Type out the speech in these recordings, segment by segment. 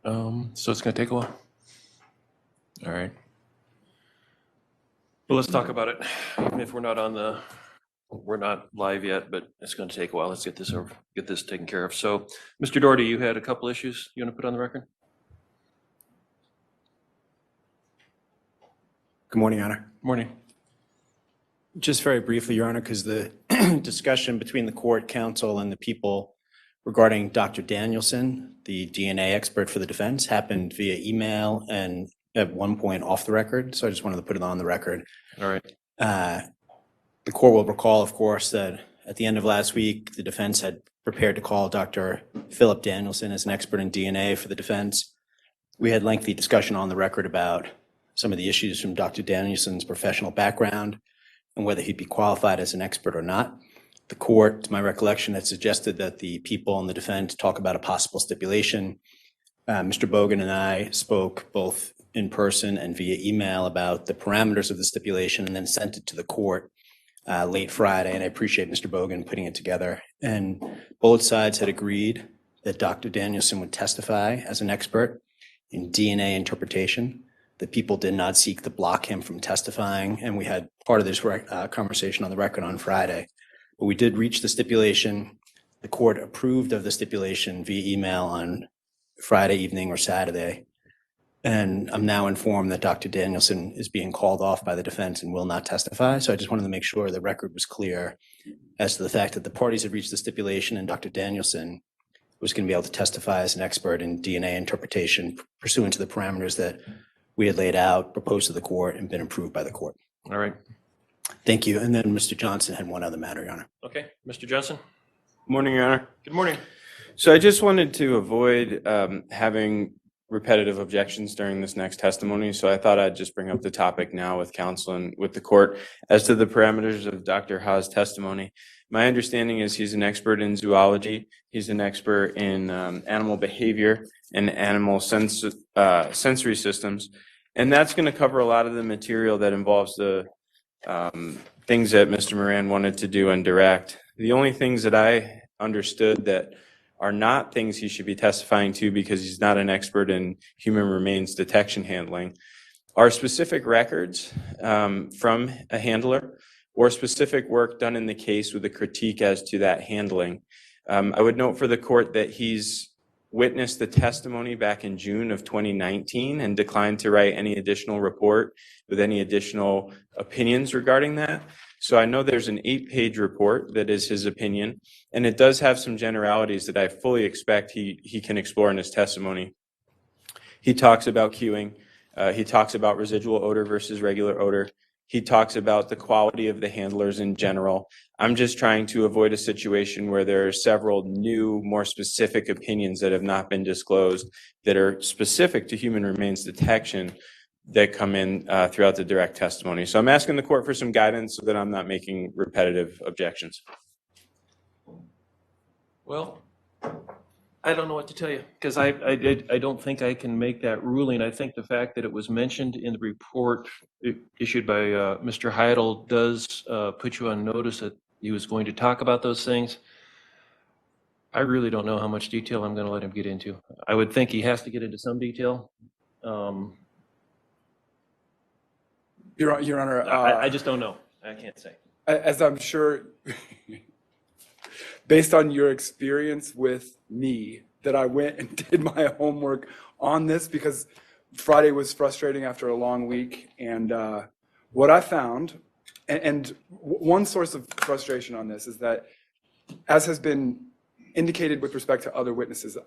So it's going to take a while. All right. Well, let's talk about it. Even if we're not live yet, but it's going to take a while. Let's get this taken care of. So, Mr. Doherty, you had a couple issues you want to put on the record? Good morning, Your Honor. Morning. Just very briefly, Your Honor, because the discussion between the court, counsel, and the people regarding Dr. Danielson, the DNA expert for the defense, happened via email and at one point off the record. So I just wanted to put it on the record. All right. The court will recall, of course, that at the end of last week, the defense had prepared to call Dr. Philip Danielson as an expert in DNA for the defense. We had lengthy discussion on the record about some of the issues from Dr. Danielson's professional background and whether he'd be qualified as an expert or not. The court, to my recollection, had suggested that the people in the defense talk about a possible stipulation. Mr. Bogan and I spoke both in person and via email about the parameters of the stipulation and then sent it to the court late Friday. And I appreciate Mr. Bogan putting it together. And both sides had agreed that Dr. Danielson would testify as an expert in DNA interpretation. The people did not seek to block him from testifying, and we had part of this conversation on the record on Friday. But we did reach the stipulation. The court approved of the stipulation via email on Friday evening or Saturday. And I'm now informed that Dr. Danielson is being called off by the defense and will not testify. So I just wanted to make sure the record was clear as to the fact that the parties had reached the stipulation and Dr. Danielson was going to be able to testify as an expert in DNA interpretation pursuant to the parameters that we had laid out, proposed to the court, and been approved by the court. All right. Thank you. And then Mr. Johnson had one other matter, Your Honor. Okay. Mr. Johnson? Morning, Your Honor. Good morning. So I just wanted to avoid having repetitive objections during this next testimony. So I thought I'd just bring up the topic now with counsel and with the court as to the parameters of Dr. Ha's testimony. My understanding is he's an expert in zoology. He's an expert in animal behavior and animal sensory systems. And that's going to cover a lot of the material that involves the things that Mr. Moran wanted to do and direct. The only things that I understood that are not things he should be testifying to because he's not an expert in human remains detection handling are specific records from a handler or specific work done in the case with a critique as to that handling. I would note for the court that he's witnessed the testimony back in June of 2019 and declined to write any additional report with any additional opinions regarding that. So I know there's an 8-page report that is his opinion, and it does have some generalities that I fully expect he can explore in his testimony. He talks about cueing. He talks about residual odor versus regular odor. He talks about the quality of the handlers in general. I'm just trying to avoid a situation where there are several new, more specific opinions that have not been disclosed that are specific to human remains detection that come in throughout the direct testimony. So I'm asking the court for some guidance so that I'm not making repetitive objections. Well, I don't know what to tell you because I don't think I can make that ruling. I think the fact that it was mentioned in the report issued by Mr. Heidel does put you on notice that he was going to talk about those things. I really don't know how much detail I'm going to let him get into. I would think he has to get into some detail. Your Honor, I just don't know. I can't say. As I'm sure, based on your experience with me, that I went and did my homework on this because Friday was frustrating after a long week. And what I found, and one source of frustration on this is that, as has been indicated with respect to other witnesses,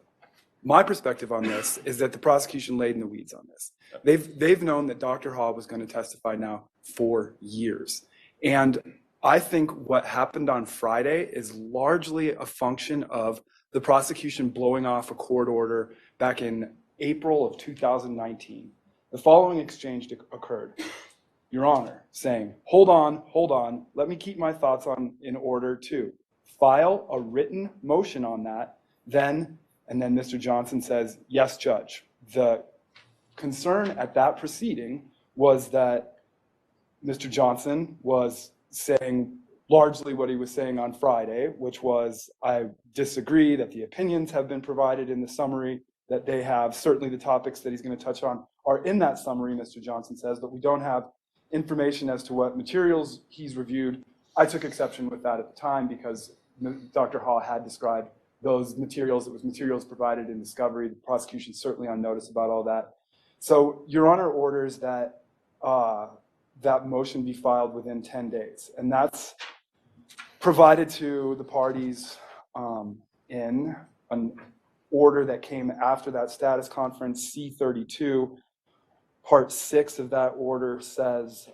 my perspective on this is that the prosecution laid in the weeds on this. They've known that Dr. Ha was going to testify now for years. And I think what happened on Friday is largely a function of the prosecution blowing off a court order back in April of 2019. The following exchange occurred. Your Honor, saying, hold on, let me keep my thoughts in order too. File a written motion on that, and then Mr. Johnson says, yes, Judge. The concern at that proceeding was that Mr. Johnson was saying largely what he was saying on Friday, which was, I disagree that the opinions have been provided in the summary, that they have. Certainly the topics that he's going to touch on are in that summary, Mr. Johnson says, but we don't have information as to what materials he's reviewed. I took exception with that at the time because Dr. Haw had described those materials. It was materials provided in discovery. The prosecution's certainly on notice about all that. So Your Honor orders that that motion be filed within 10 days. And that's provided to the parties in an order that came after that status conference, C-32. Part 6 of that order says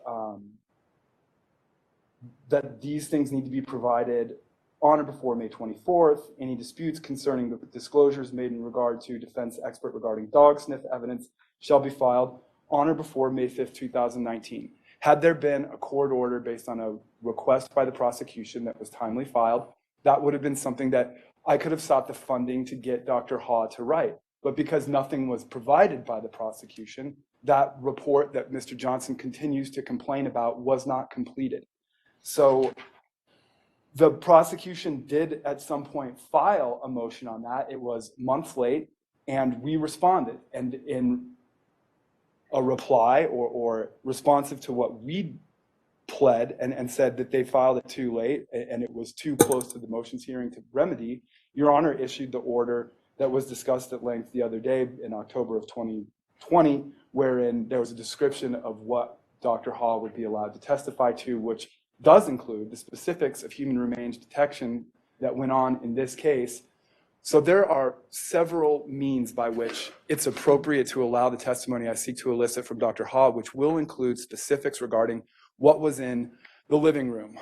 that these things need to be provided on or before May 24th. Any disputes concerning the disclosures made in regard to defense expert regarding dog sniff evidence shall be filed on or before May 5th, 2019. Had there been a court order based on a request by the prosecution that was timely filed, that would have been something that I could have sought the funding to get Dr. Haw to write. But because nothing was provided by the prosecution, that report that Mr. Johnson continues to complain about was not completed. So the prosecution did at some point file a motion on that. It was months late, and we responded. And in a reply or responsive to what we pled and said that they filed it too late and it was too close to the motions hearing to remedy, Your Honor issued the order that was discussed at length the other day in October of 2020, wherein there was a description of what Dr. Haw would be allowed to testify to, which does include the specifics of human remains detection that went on in this case. So there are several means by which it's appropriate to allow the testimony I seek to elicit from Dr. Haw, which will include specifics regarding what was in the living room.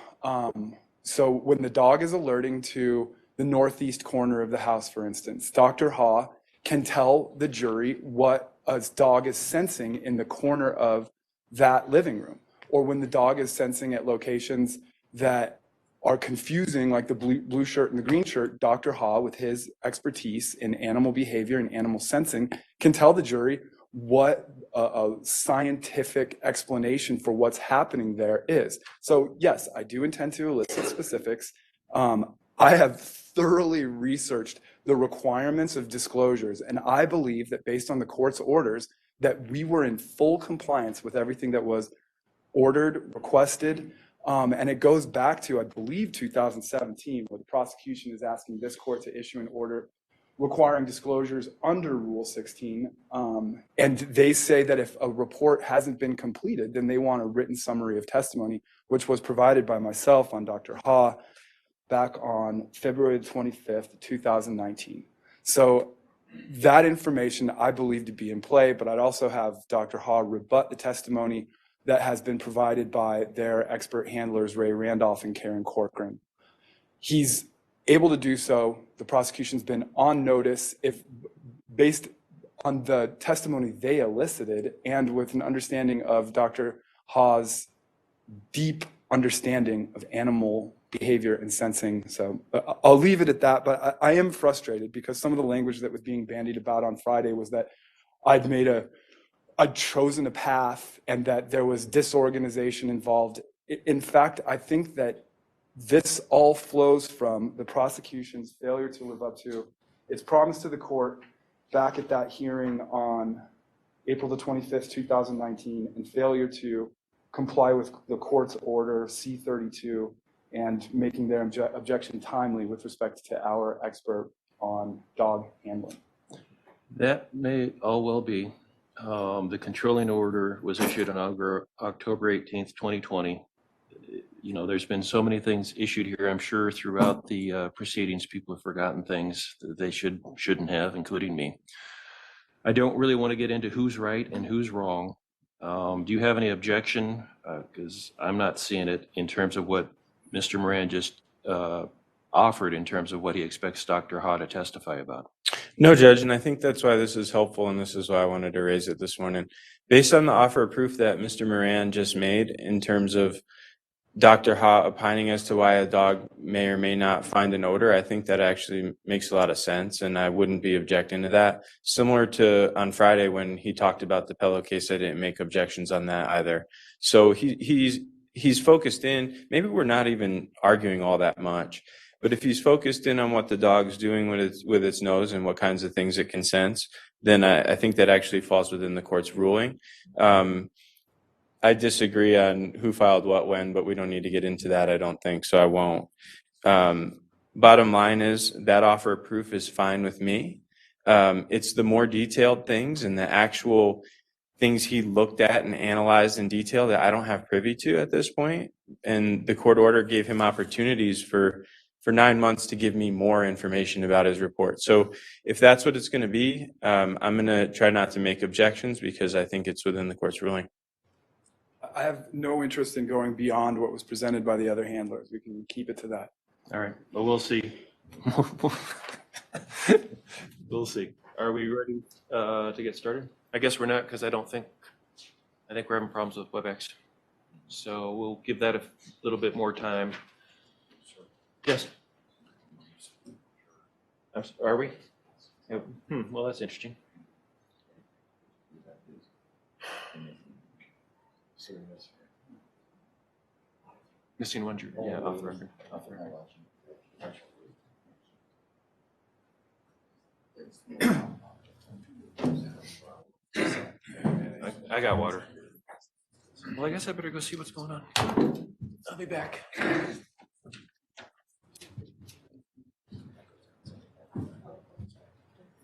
So when the dog is alerting to the northeast corner of the house, for instance, Dr. Haw can tell the jury what a dog is sensing in the corner of that living room. Or when the dog is sensing at locations that are confusing, like the blue shirt and the green shirt, Dr. Haw, with his expertise in animal behavior and animal sensing, can tell the jury what a scientific explanation for what's happening there is. So yes, I do intend to elicit specifics. I have thoroughly researched the requirements of disclosures, and I believe that based on the court's orders, that we were in full compliance with everything that was ordered, requested, and it goes back to, I believe, 2017, where the prosecution is asking this court to issue an order requiring disclosures under Rule 16. And they say that if a report hasn't been completed, then they want a written summary of testimony, which was provided by myself on Dr. Haw back on February 25th, 2019. So that information I believe to be in play, but I'd also have Dr. Haw rebut the testimony that has been provided by their expert handlers, Ray Randolph and Karen Corcoran. He's able to do so. The prosecution's been on notice, if based on the testimony they elicited and with an understanding of Dr. Haw's deep understanding of animal behavior and sensing. So I'll leave it at that, but I am frustrated because some of the language that was being bandied about on Friday was that I'd chosen a path and that there was disorganization involved. In fact, I think that this all flows from the prosecution's failure to live up to its promise to the court back at that hearing on April the 25th, 2019, and failure to comply with the court's order C-32 and making their objection timely with respect to our expert on dog handling. That may all well be. The controlling order was issued on October 18th, 2020. You know, there's been so many things issued here. I'm sure throughout the proceedings, people have forgotten things that they shouldn't have, including me. I don't really want to get into who's right and who's wrong. Do you have any objection? Because I'm not seeing it in terms of what Mr. Moran just offered in terms of what he expects Dr. Haw to testify about. No, Judge, and I think that's why this is helpful, and this is why I wanted to raise it this morning. Based on the offer of proof that Mr. Moran just made in terms of Dr. Haw opining as to why a dog may or may not find an odor, I think that actually makes a lot of sense, and I wouldn't be objecting to that. Similar to on Friday when he talked about the pillow case, I didn't make objections on that either. So he's focused in. Maybe we're not even arguing all that much. But if he's focused in on what the dog's doing with its nose and what kinds of things it can sense, then I think that actually falls within the court's ruling. I disagree on who filed what when, but we don't need to get into that, I don't think, so I won't. Bottom line is that offer of proof is fine with me. It's the more detailed things and the actual things he looked at and analyzed in detail that I don't have privy to at this point. And the court order gave him opportunities for 9 months to give me more information about his report. So if that's what it's going to be, I'm going to try not to make objections because I think it's within the court's ruling. I have no interest in going beyond what was presented by the other handlers. We can keep it to that. All right, but we'll see. We'll see. Are we ready to get started? I guess we're not, because I think we're having problems with WebEx. So we'll give that a little bit more time. Yes. Are we? Yeah. Well, that's interesting. Missing one, yeah, off the record. Off the record. I got water. Well, I guess I better go see what's going on. I'll be back.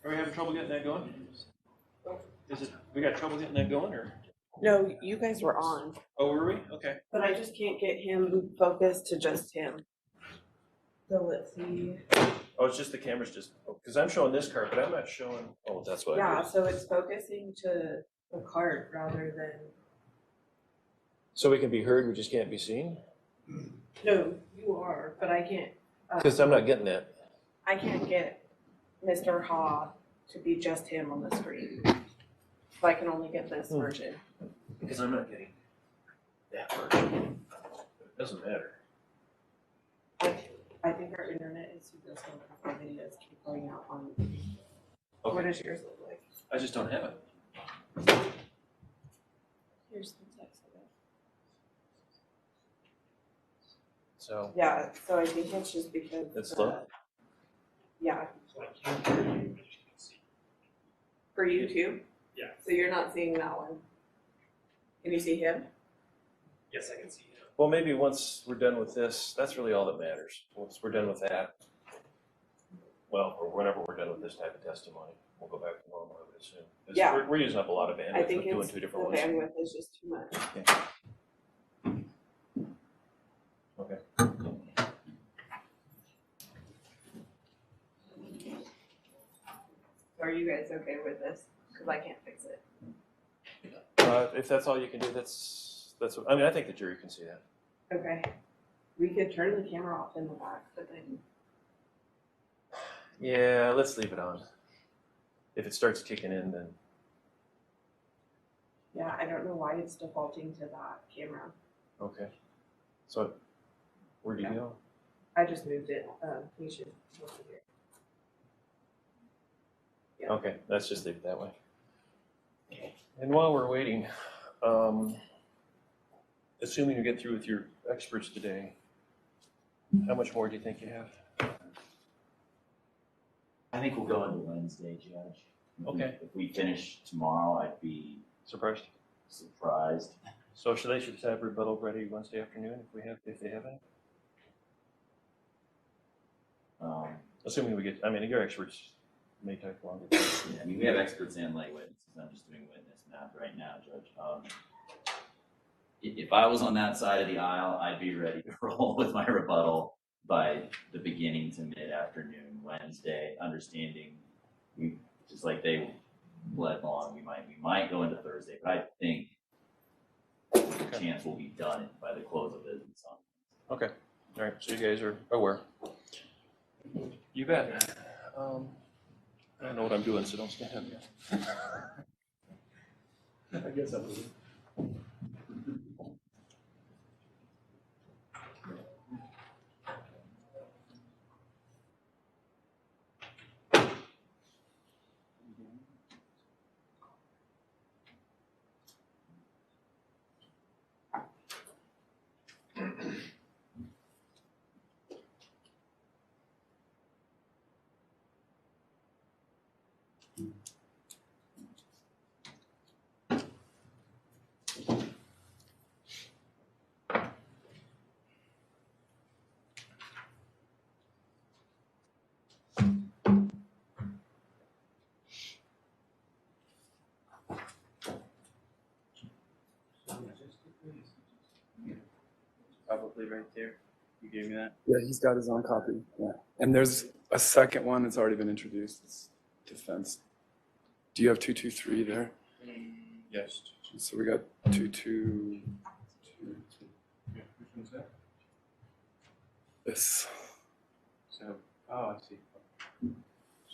Are we having trouble getting that going? We got trouble getting that going, or? No, you guys were on, Oh, were we? Okay. but I just can't get him focused to just him. So let's see. Oh, it's just the camera's just, because I'm showing this card, but I'm not showing, oh, that's what I Yeah, did. so it's focusing to the card rather than, So we can be heard, we just can't be seen? no, you are, but I can't. Because I'm not getting that. I can't get Mr. Ha to be just him on the screen. So I can only get this version. Because I'm not getting that version. It doesn't matter. I think our internet is super slow. Our videos keep going out on. Okay. What does yours look like? I just don't have it. Here's the text of it. So Yeah, so I think it's just because. it's slow. Yeah. For you too? Yeah. So you're not seeing that one? Can you see him? Yes, I can see you. Well, maybe once we're done with this, that's really all that matters. Once we're done with that, well, or whenever we're done with this type of testimony, we'll go back to normal, I would assume. 'Cause Yeah. We're using up a lot of I bandwidth think with doing it's, two the different ones. bandwidth is just too much. Okay. Are you guys okay with this? Because I can't fix it. If that's all you can do, that's what, I mean, I think the jury can see that. Okay. We could turn the camera off in the back, but then. Yeah, let's leave it on. If it starts kicking in, then, Yeah, I don't know why it's defaulting to that camera. okay. So, where'd you go? I just moved it. You should look at it. Yeah. Okay, let's just leave it that way. And while we're waiting, assuming you get through with your experts today, how much more do you think you have? I think we'll go into Wednesday, Judge. Okay. If we finish tomorrow, I'd be Surprised? surprised. So should they have rebuttal ready Wednesday afternoon if they have it? Assuming we get, I mean, your experts may take longer. Yeah, I mean, we have experts and lay witnesses. I'm just doing witness math right now, Judge. If I was on that side of the aisle, I'd be ready to roll with my rebuttal by the beginning to mid-afternoon Wednesday, understanding we, just like they bled long, we might go into Thursday, but I think the chance will be done by the close of business on. Okay, all right, so you guys are aware. You bet. I don't know what I'm doing, so don't stand up yet. I guess that was it. Probably right there. You gave me that? Yeah, he's got his own copy. Yeah. And there's a second one that's already been introduced. It's defense. Do you have 223 there? Yes. So we got 222. Which one's that? This. So, oh, I see.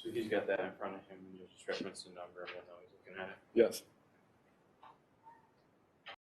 So he's got that in front of him, and you just reference the number and we'll know he's looking at it. Yes.